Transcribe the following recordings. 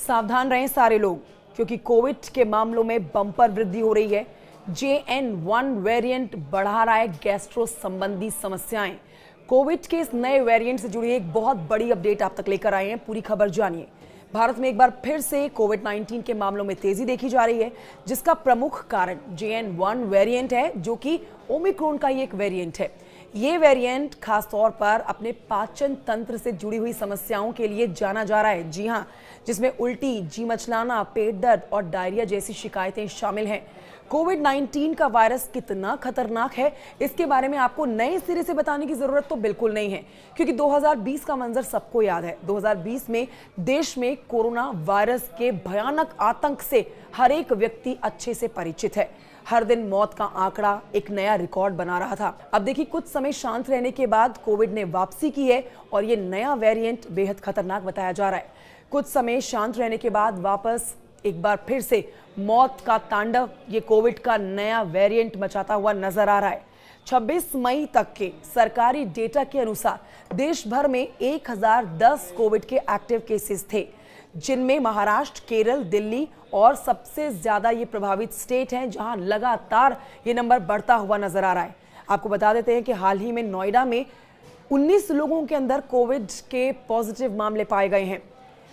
सावधान रहें सारे लोग, क्योंकि कोविड के मामलों में बम्पर वृद्धि हो रही है। JN.1 वेरिएंट बढ़ा रहा है गैस्ट्रो संबंधी समस्याएं। कोविड के इस नए वेरिएंट से जुड़ी एक बहुत बड़ी अपडेट आप तक लेकर आए हैं, पूरी खबर जानिए। भारत में एक बार फिर से कोविड-19 के मामलों में तेजी देखी जा रही है, जिसका प्रमुख कारण JN.1 वेरिएंट है, जो कि ओमिक्रॉन का ही एक वेरिएंट है। ये वेरिएंट खासतौर पर अपने पाचन तंत्र से जुड़ी हुई समस्याओं के लिए जाना जा रहा है। जी हां, जिसमें उल्टी, जी मचलाना, पेट दर्द और डायरिया जैसी शिकायतें शामिल हैं। कोविड-19 का वायरस कितना खतरनाक है, इसके बारे में आपको नए सिरे से बताने की जरूरत तो बिल्कुल नहीं है, क्योंकि 2020 का मंजर सबको याद है। 2020 में देश में कोरोना वायरस के भयानक आतंक से हर एक व्यक्ति अच्छे से परिचित है। हर दिन मौत का आंकड़ा एक नया रिकॉर्ड बना रहा था। अब देखिए, कुछ समय शांत रहने के बाद कोविड ने वापसी की है और ये नया वेरिएंट बेहद खतरनाक बताया जा रहा है। कुछ समय शांत रहने के बाद वापस एक बार फिर से मौत का तांडव ये कोविड का नया वेरिएंट मचाता हुआ नजर आ रहा है। 26 मई तक के सरकारी डेटा के अनुसार देश भर में 1010 कोविड के एक्टिव केसेस थे, जिनमें महाराष्ट्र, केरल, दिल्ली और सबसे ज्यादा ये प्रभावित स्टेट हैं, जहां लगातार ये नंबर बढ़ता हुआ नजर आ रहा है। आपको बता देते हैं कि हाल ही में नोएडा में 19 लोगों के अंदर कोविड के पॉजिटिव मामले पाए गए हैं।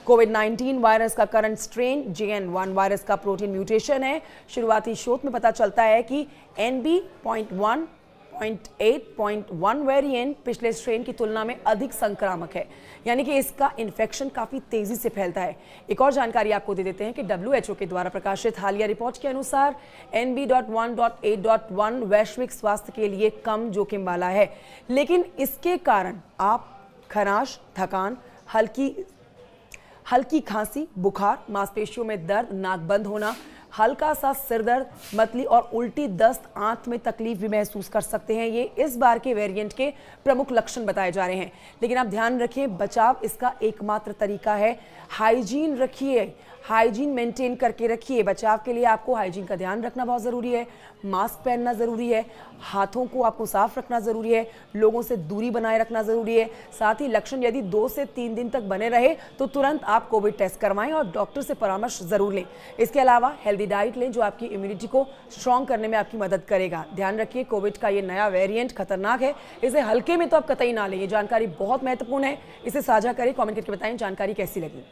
कोविड-19 वायरस का करंट स्ट्रेन JN.1 वायरस का प्रोटीन म्यूटेशन है। शुरुआती शोध में पता चलता है कि NB.1.8.1 वेरिएंट पिछले स्ट्रेन की तुलना में अधिक संक्रामक है, यानी कि इसका इन्फेक्शन काफी तेजी से फैलता है। एक और जानकारी आपको दे देते हैं कि WHO के द्वारा प्रकाशित हालिया रिपोर्ट के अनुसार NB.1.8.1 वैश्विक स्वास्थ्य के लिए कम जोखिम वाला है, लेकिन इसके कारण आप खराश, थकान, हल्की खांसी, बुखार, मांसपेशियों में दर्द, नाक बंद होना, हल्का सा सिर दर्द, मतली और उल्टी, दस्त, आंत में तकलीफ भी महसूस कर सकते हैं। ये इस बार के वेरिएंट के प्रमुख लक्षण बताए जा रहे हैं। लेकिन आप ध्यान रखिए, बचाव इसका एकमात्र तरीका है। हाइजीन रखिए, हाइजीन मेंटेन करके रखिए। बचाव के लिए आपको हाइजीन का ध्यान रखना बहुत ज़रूरी है। मास्क पहनना ज़रूरी है, हाथों को आपको साफ रखना ज़रूरी है, लोगों से दूरी बनाए रखना ज़रूरी है। साथ ही लक्षण यदि 2 से 3 दिन तक बने रहे तो तुरंत आप कोविड टेस्ट करवाएं और डॉक्टर से परामर्श ज़रूर लें। इसके अलावा हेल्दी डाइट लें, जो आपकी इम्यूनिटी को स्ट्रॉन्ग करने में आपकी मदद करेगा। ध्यान रखिए, कोविड का ये नया वेरिएंट खतरनाक है, इसे हल्के में तो आप कतई ना लें। ये जानकारी बहुत महत्वपूर्ण है, इसे साझा करें, कॉमेंट करके बताएं जानकारी कैसी लगी।